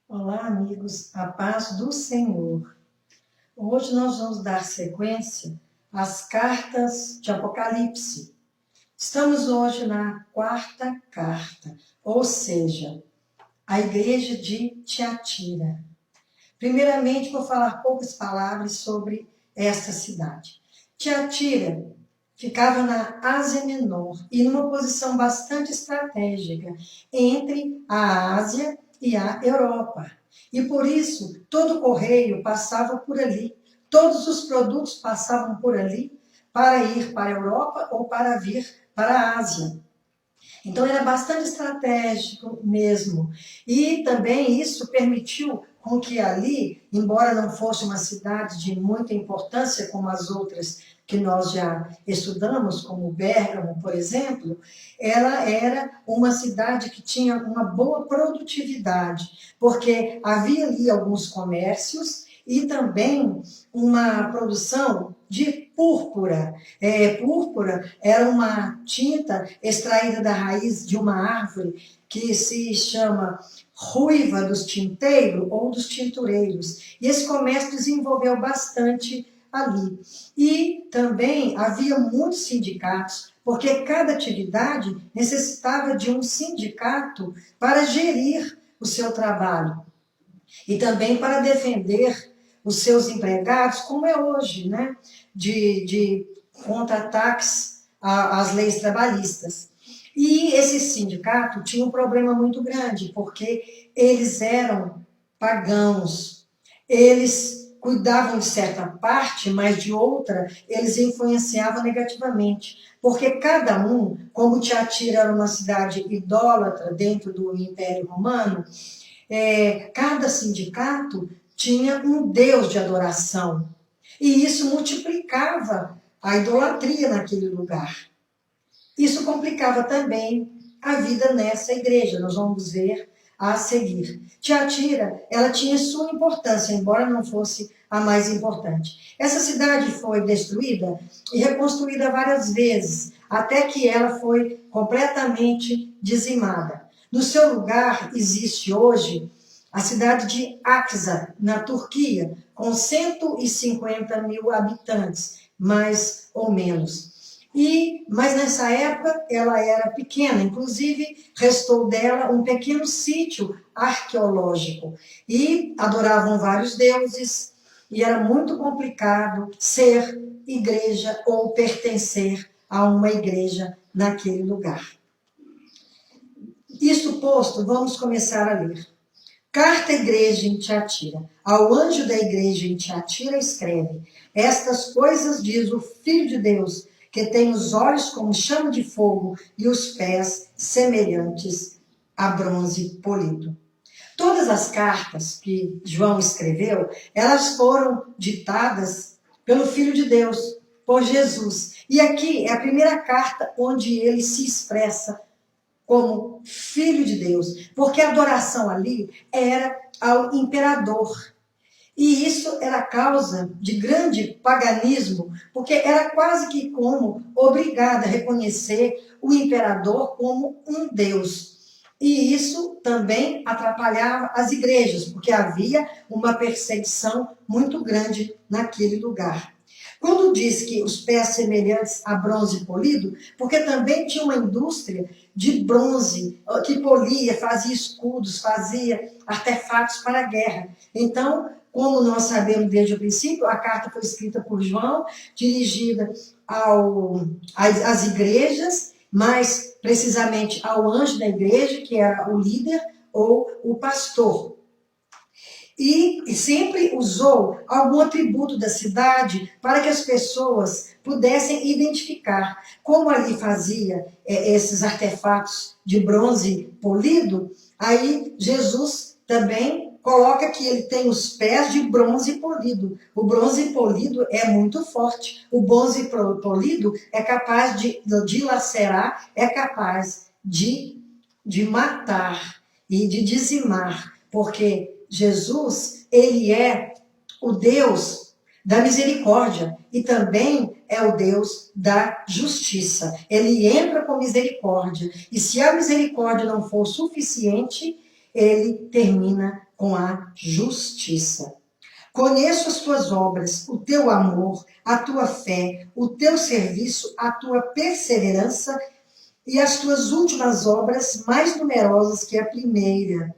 Olá, amigos, a paz do Senhor. Hoje nós vamos dar sequência às cartas de Apocalipse. Estamos hoje na quarta carta, ou seja, a igreja de Tiatira. Primeiramente, vou falar poucas palavras sobre esta cidade. Tiatira ficava na Ásia Menor e numa posição bastante estratégica entre a Ásia e a Europa. E por isso, todo o correio passava por ali, todos os produtos passavam por ali para ir para a Europa ou para vir para a Ásia. Então, era bastante estratégico mesmo. E também isso permitiu com que ali, embora não fosse uma cidade de muita importância como as outras que nós já estudamos, como Bérgamo, por exemplo, ela era uma cidade que tinha uma boa produtividade, porque havia ali alguns comércios e também uma produção de púrpura. Púrpura era uma tinta extraída da raiz de uma árvore que se chama ruiva dos tinteiros ou dos tintureiros. E esse comércio desenvolveu bastante ali. E também havia muitos sindicatos, porque cada atividade necessitava de um sindicato para gerir o seu trabalho e também para defender os seus empregados, como é hoje, né? De contra-ataques às leis trabalhistas. E esse sindicato tinha um problema muito grande, porque eles eram pagãos, eles cuidavam de certa parte, mas de outra eles influenciavam negativamente. Porque cada um, como Tiatira era uma cidade idólatra dentro do Império Romano, cada sindicato tinha um deus de adoração. E isso multiplicava a idolatria naquele lugar. Isso complicava também a vida nessa igreja. Nós vamos ver a seguir. Tiatira, ela tinha sua importância, embora não fosse a mais importante. Essa cidade foi destruída e reconstruída várias vezes, até que ela foi completamente dizimada. No seu lugar existe hoje a cidade de Aksa, na Turquia, com 150 mil habitantes, mais ou menos. Mas nessa época ela era pequena, inclusive restou dela um pequeno sítio arqueológico. E adoravam vários deuses, e era muito complicado ser igreja ou pertencer a uma igreja naquele lugar. Isto posto, vamos começar a ler. Carta à igreja em Tiatira. Ao anjo da igreja em Tiatira escreve: estas coisas diz o Filho de Deus, que tem os olhos como chama de fogo e os pés semelhantes a bronze polido. Todas as cartas que João escreveu, elas foram ditadas pelo Filho de Deus, por Jesus. E aqui é a primeira carta onde ele se expressa como Filho de Deus, porque a adoração ali era ao imperador. E isso era causa de grande paganismo, porque era quase que como obrigada a reconhecer o imperador como um deus. E isso também atrapalhava as igrejas, porque havia uma perseguição muito grande naquele lugar. Quando diz que os pés semelhantes a bronze polido, porque também tinha uma indústria de bronze que polia, fazia escudos, fazia artefatos para a guerra. Então, como nós sabemos desde o princípio, a carta foi escrita por João, dirigida às igrejas, mais precisamente ao anjo da igreja, que era o líder ou o pastor. E sempre usou algum atributo da cidade para que as pessoas pudessem identificar. Como ali fazia esses artefatos de bronze polido, aí Jesus também coloca que ele tem os pés de bronze polido. O bronze polido é muito forte. O bronze polido é capaz de dilacerar, é capaz de matar e de dizimar, porque Jesus, ele é o Deus da misericórdia e também é o Deus da justiça. Ele entra com misericórdia e se a misericórdia não for suficiente, ele termina com a justiça. Conheço as tuas obras, o teu amor, a tua fé, o teu serviço, a tua perseverança e as tuas últimas obras mais numerosas que a primeira.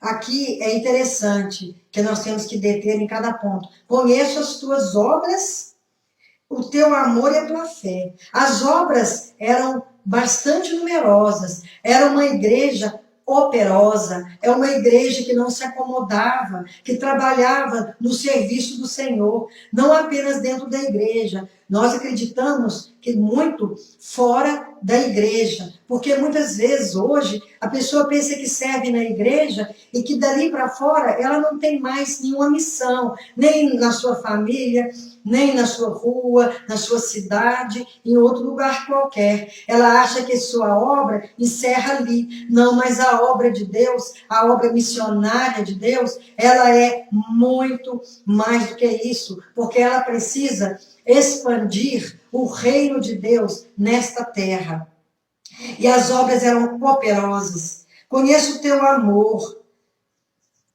Aqui é interessante que nós temos que deter em cada ponto. Conheço as tuas obras, o teu amor e a tua fé. As obras eram bastante numerosas. Era uma igreja operosa, é uma igreja que não se acomodava, que trabalhava no serviço do Senhor, não apenas dentro da igreja. Nós acreditamos que muito fora da igreja, porque muitas vezes hoje a pessoa pensa que serve na igreja e que dali para fora ela não tem mais nenhuma missão, nem na sua família, nem na sua rua, na sua cidade, em outro lugar qualquer. Ela acha que sua obra encerra ali. Não, mas a obra de Deus, a obra missionária de Deus, ela é muito mais do que isso, porque ela precisa expandir o reino de Deus nesta terra. E as obras eram operosas. Conheço o teu amor,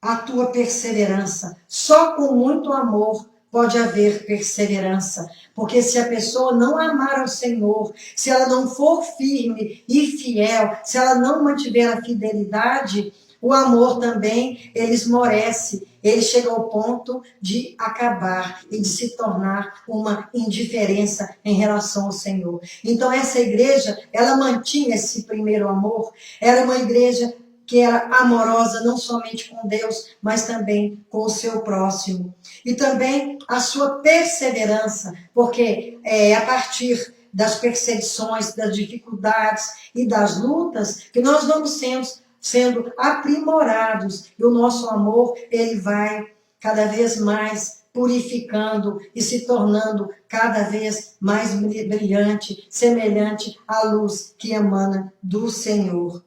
a tua perseverança. Só com muito amor pode haver perseverança, porque se a pessoa não amar ao Senhor, se ela não for firme e fiel, se ela não mantiver a fidelidade, o amor também, ele esmorece, ele chega ao ponto de acabar e de se tornar uma indiferença em relação ao Senhor. Então essa igreja, ela mantinha esse primeiro amor, era uma igreja que era amorosa não somente com Deus, mas também com o seu próximo. E também a sua perseverança, porque a partir das perseguições, das dificuldades e das lutas, que nós vamos sendo aprimorados. E o nosso amor, ele vai cada vez mais purificando e se tornando cada vez mais brilhante, semelhante à luz que emana do Senhor.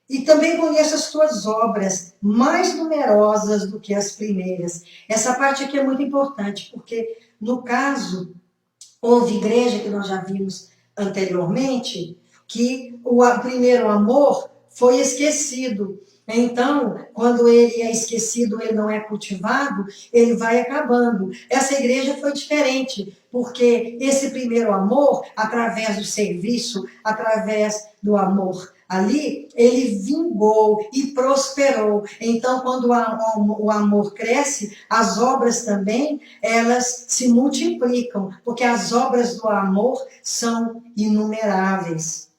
E também conheço as tuas obras, mais numerosas do que as primeiras. Essa parte aqui é muito importante, porque, no caso, houve igreja, que nós já vimos anteriormente, que o primeiro amor foi esquecido. Então, quando ele é esquecido, ele não é cultivado, ele vai acabando. Essa igreja foi diferente, porque esse primeiro amor, através do serviço, através do amor ali, ele vingou e prosperou. Então, quando o amor cresce, as obras também, elas se multiplicam, porque as obras do amor são inumeráveis.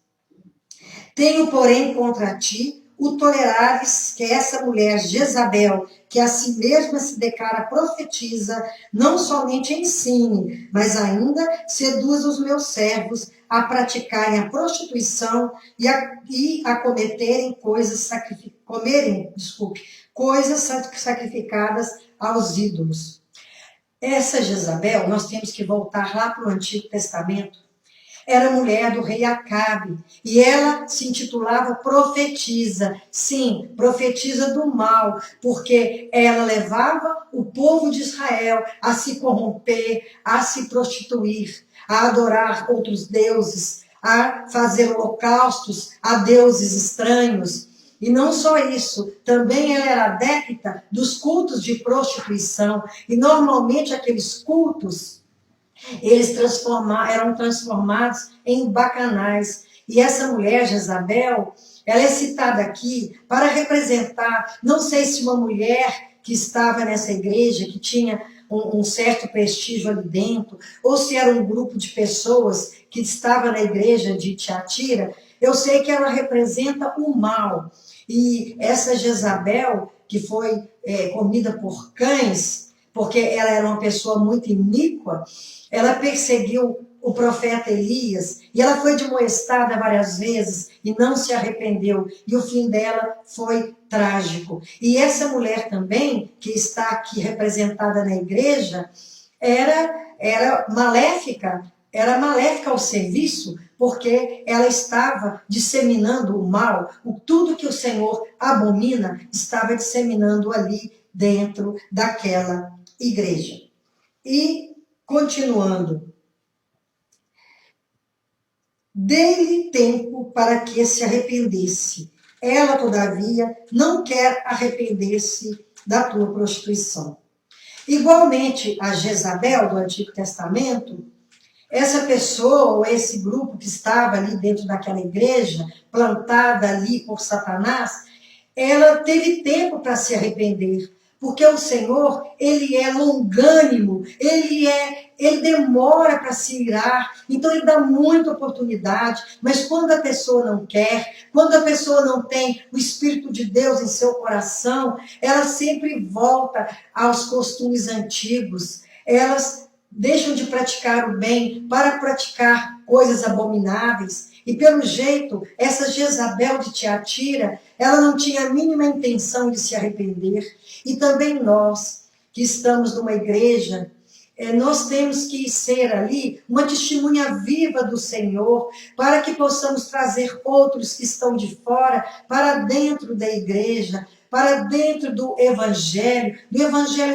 Tenho, porém, contra ti o tolerares que essa mulher Jezabel, que a si mesma se declara profetiza, não somente ensine, mas ainda seduza os meus servos a praticarem a prostituição e a cometerem coisas coisas sacrificadas aos ídolos. Essa Jezabel, nós temos que voltar lá para o Antigo Testamento, era mulher do rei Acabe, e ela se intitulava profetisa. Sim, profetisa do mal, porque ela levava o povo de Israel a se corromper, a se prostituir, a adorar outros deuses, a fazer holocaustos a deuses estranhos. E não só isso, também ela era adepta dos cultos de prostituição, e normalmente aqueles cultos eles eram transformados em bacanais. E essa mulher, Jezabel, ela é citada aqui para representar, não sei se uma mulher que estava nessa igreja, que tinha um certo prestígio ali dentro, ou se era um grupo de pessoas que estava na igreja de Tiatira. Eu sei que ela representa o mal. E essa Jezabel, que foi comida por cães, porque ela era uma pessoa muito iníqua, ela perseguiu o profeta Elias, e ela foi demoestada várias vezes e não se arrependeu, e o fim dela foi trágico. E essa mulher também, que está aqui representada na igreja, era maléfica ao serviço, porque ela estava disseminando o mal, tudo que o Senhor abomina, estava disseminando ali dentro daquela igreja. E, continuando, dei-lhe tempo para que se arrependesse, Ela, todavia, não quer arrepender-se da tua prostituição. Igualmente a Jezabel do Antigo Testamento, essa pessoa, ou esse grupo que estava ali dentro daquela igreja, plantada ali por Satanás, ela teve tempo para se arrepender, porque o Senhor, ele é longânimo, ele demora para se irar, então ele dá muita oportunidade, mas quando a pessoa não quer, quando a pessoa não tem o Espírito de Deus em seu coração, ela sempre volta aos costumes antigos, elas deixam de praticar o bem para praticar coisas abomináveis. E pelo jeito, essa Jezabel de Tiatira, ela não tinha a mínima intenção de se arrepender. E também nós, que estamos numa igreja, nós temos que ser ali uma testemunha viva do Senhor, para que possamos trazer outros que estão de fora para dentro da igreja, para dentro do evangelho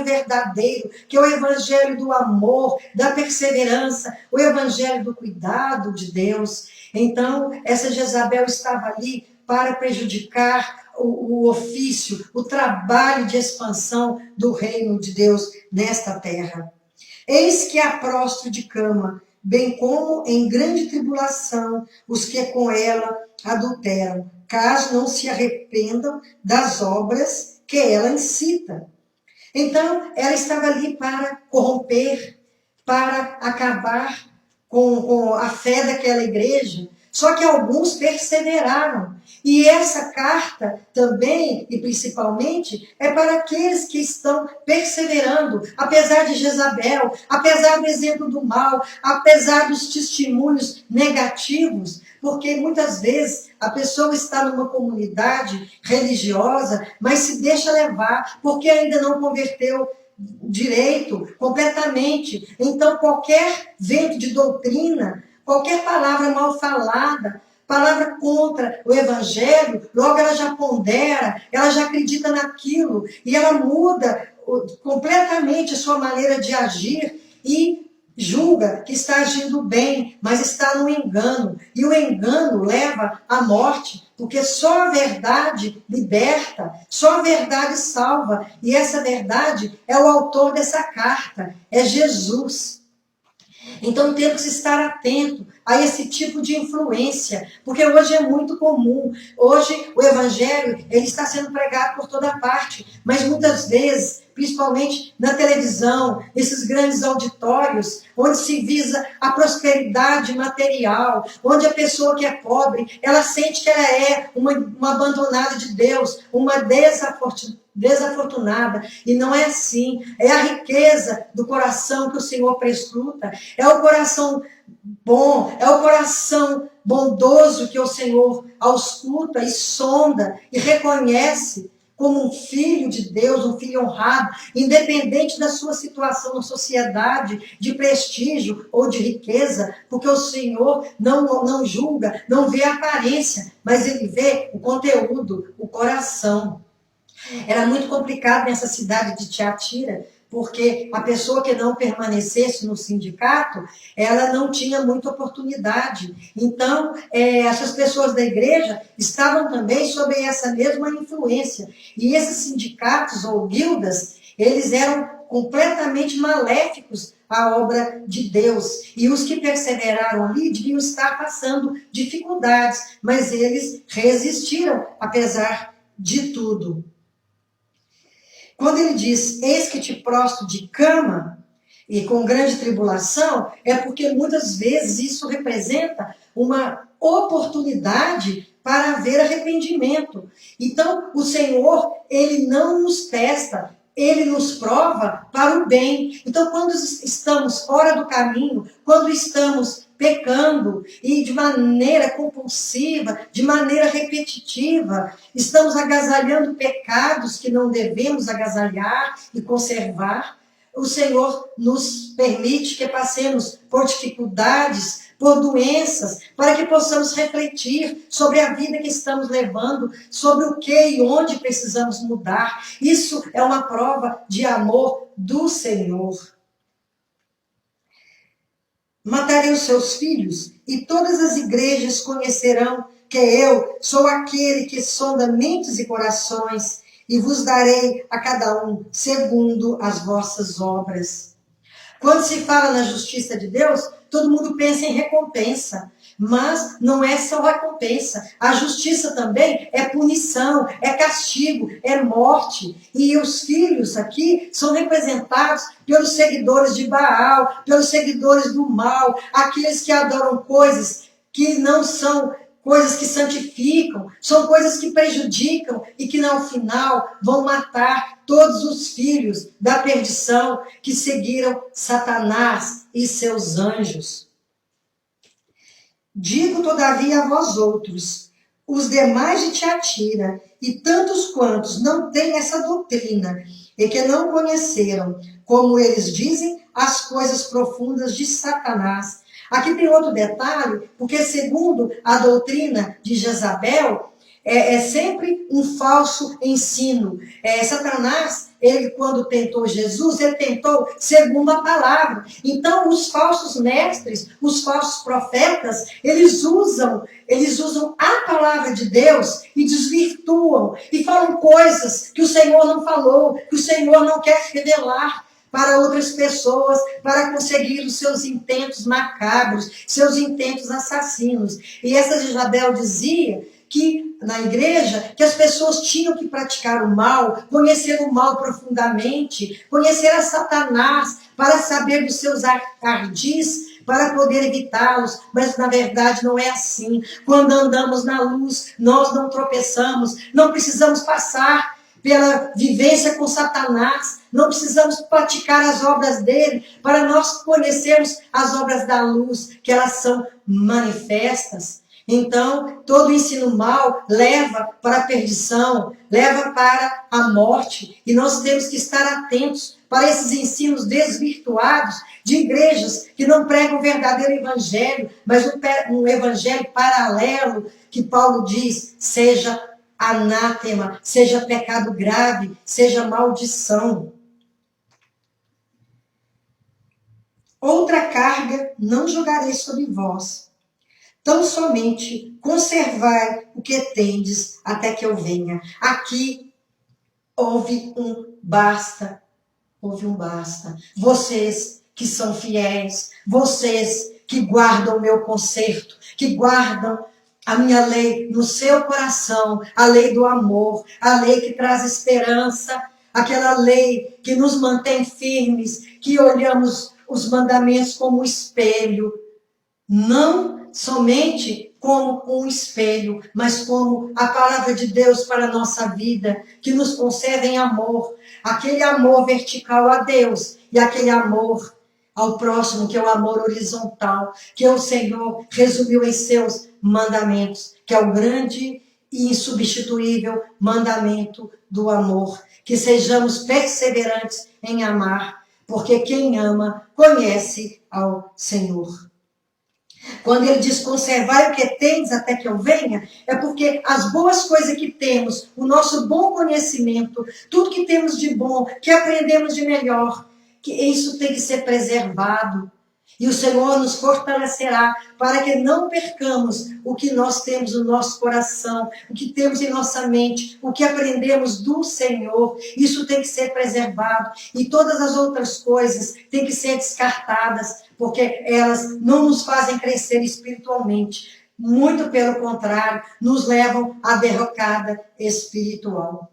verdadeiro, que é o evangelho do amor, da perseverança, o evangelho do cuidado de Deus. Então, essa Jezabel estava ali para prejudicar o ofício, o trabalho de expansão do reino de Deus nesta terra. Eis que há prostro de cama, bem como em grande tribulação os que com ela adulteram, caso não se arrependam das obras que ela incita. Então, ela estava ali para corromper, para acabar com a fé daquela igreja. Só que alguns perseveraram. E essa carta também, e principalmente, é para aqueles que estão perseverando, apesar de Jezabel, apesar do exemplo do mal, apesar dos testemunhos negativos, porque muitas vezes a pessoa está numa comunidade religiosa, mas se deixa levar, porque ainda não converteu direito, completamente. Então, qualquer vento de doutrina, qualquer palavra mal falada, palavra contra o evangelho, logo ela já pondera, ela já acredita naquilo, e ela muda completamente a sua maneira de agir e julga que está agindo bem, mas está no engano. E o engano leva à morte, porque só a verdade liberta, só a verdade salva. E essa verdade é o autor dessa carta, é Jesus. Então temos que estar atento a esse tipo de influência, porque hoje é muito comum. Hoje o evangelho ele está sendo pregado por toda parte, mas muitas vezes, principalmente na televisão, nesses grandes auditórios, onde se visa a prosperidade material, onde a pessoa que é pobre, ela sente que ela é uma abandonada de Deus, uma desafortunada, e não é assim. É a riqueza do coração que o Senhor prescruta, é o coração bom, é o coração bondoso que o Senhor ausculta e sonda e reconhece como um filho de Deus, um filho honrado, independente da sua situação na sociedade, de prestígio ou de riqueza, porque o Senhor não julga, não vê a aparência, mas ele vê o conteúdo, o coração. Era muito complicado nessa cidade de Tiatira, porque a pessoa que não permanecesse no sindicato, ela não tinha muita oportunidade. Então, essas pessoas da igreja estavam também sob essa mesma influência. E esses sindicatos ou guildas, eles eram completamente maléficos à obra de Deus. E os que perseveraram ali deviam estar passando dificuldades, mas eles resistiram, apesar de tudo. Quando ele diz, eis que te prostro de cama, e com grande tribulação, é porque muitas vezes isso representa uma oportunidade para haver arrependimento. Então, o Senhor, ele não nos testa, ele nos prova para o bem. Então, quando estamos fora do caminho, quando estamos pecando e de maneira compulsiva, de maneira repetitiva, estamos agasalhando pecados que não devemos agasalhar e conservar, o Senhor nos permite que passemos por dificuldades, por doenças, para que possamos refletir sobre a vida que estamos levando, sobre o que e onde precisamos mudar. Isso é uma prova de amor do Senhor. Matarei os seus filhos, e todas as igrejas conhecerão que eu sou aquele que sonda mentes e corações, e vos darei a cada um segundo as vossas obras. Quando se fala na justiça de Deus, todo mundo pensa em recompensa. Mas não é só recompensa. A justiça também é punição, é castigo, é morte. E os filhos aqui são representados pelos seguidores de Baal, pelos seguidores do mal, aqueles que adoram coisas que não são coisas que santificam, são coisas que prejudicam e que, no final, vão matar todos os filhos da perdição que seguiram Satanás e seus anjos. Digo, todavia, a vós outros, os demais de Tiatira, e tantos quantos não têm essa doutrina, e que não conheceram, como eles dizem, as coisas profundas de Satanás. Aqui tem outro detalhe, porque segundo a doutrina de Jezabel, é sempre um falso ensino. Satanás, ele quando tentou Jesus, ele tentou segundo a palavra. Então, os falsos mestres, os falsos profetas, eles usam a palavra de Deus e desvirtuam, e falam coisas que o Senhor não falou, que o Senhor não quer revelar para outras pessoas, para conseguir os seus intentos macabros, seus intentos assassinos. E essa Jezabel dizia que na igreja, que as pessoas tinham que praticar o mal, conhecer o mal profundamente, conhecer a Satanás, para saber dos seus ardis, para poder evitá-los, mas na verdade não é assim. Quando andamos na luz, nós não tropeçamos, não precisamos passar pela vivência com Satanás, não precisamos praticar as obras dele, para nós conhecermos as obras da luz, que elas são manifestas. Então, todo ensino mal leva para a perdição, leva para a morte, e nós temos que estar atentos para esses ensinos desvirtuados de igrejas que não pregam o verdadeiro evangelho, mas um evangelho paralelo, que Paulo diz, seja anátema, seja pecado grave, seja maldição. Outra carga não jogarei sobre vós, tão somente conservai o que tendes até que eu venha. Aqui houve um basta. Vocês que são fiéis, vocês que guardam o meu conserto, que guardam a minha lei no seu coração, a lei do amor, a lei que traz esperança, aquela lei que nos mantém firmes, que olhamos os mandamentos como um espelho, não somente como um espelho, mas como a palavra de Deus para a nossa vida, que nos conserva em amor, aquele amor vertical a Deus e aquele amor ao próximo, que é o amor horizontal, que o Senhor resumiu em seus mandamentos, que é o grande e insubstituível mandamento do amor. Que sejamos perseverantes em amar, porque quem ama conhece ao Senhor. Quando ele diz conservar o que tens até que eu venha, é porque as boas coisas que temos, o nosso bom conhecimento, tudo que temos de bom, que aprendemos de melhor, que isso tem que ser preservado. E o Senhor nos fortalecerá para que não percamos o que nós temos no nosso coração, o que temos em nossa mente, o que aprendemos do Senhor. Isso tem que ser preservado. E todas as outras coisas têm que ser descartadas, porque elas não nos fazem crescer espiritualmente. Muito pelo contrário, nos levam à derrocada espiritual.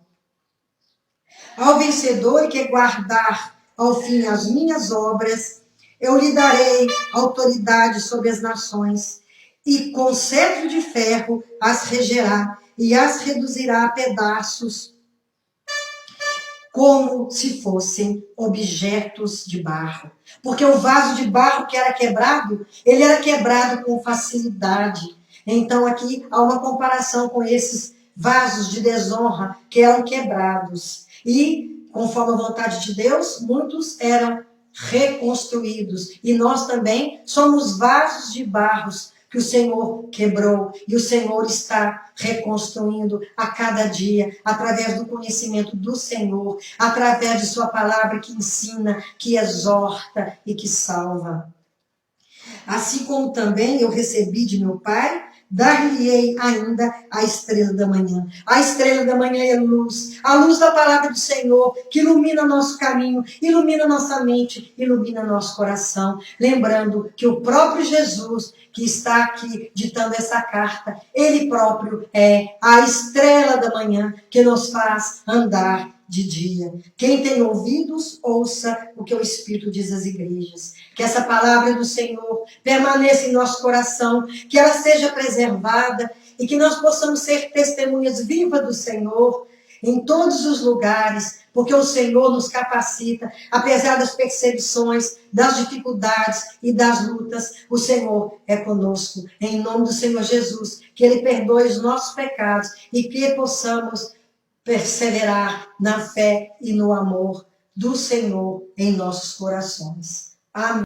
Ao vencedor que guardar ao fim as minhas obras, eu lhe darei autoridade sobre as nações, e com cetro de ferro as regerá, e as reduzirá a pedaços, como se fossem objetos de barro. Porque o vaso de barro que era quebrado, ele era quebrado com facilidade. Então aqui há uma comparação com esses vasos de desonra que eram quebrados. E, conforme a vontade de Deus, muitos eram reconstruídos. E nós também somos vasos de barros que o Senhor quebrou. E o Senhor está reconstruindo a cada dia, através do conhecimento do Senhor, através de sua palavra que ensina, que exorta e que salva. Assim como também eu recebi de meu Pai, dar-lhe-ei ainda a estrela da manhã. A estrela da manhã é luz, a luz da palavra do Senhor, que ilumina nosso caminho, ilumina nossa mente, ilumina nosso coração. Lembrando que o próprio Jesus, que está aqui ditando essa carta, ele próprio é a estrela da manhã que nos faz andar de dia. Quem tem ouvidos, ouça o que o Espírito diz às igrejas. Que essa palavra do Senhor permaneça em nosso coração, que ela seja preservada e que nós possamos ser testemunhas vivas do Senhor em todos os lugares, porque o Senhor nos capacita, apesar das perseguições, das dificuldades e das lutas, o Senhor é conosco. Em nome do Senhor Jesus, que Ele perdoe os nossos pecados e que possamos perseverar na fé e no amor do Senhor em nossos corações. Amém.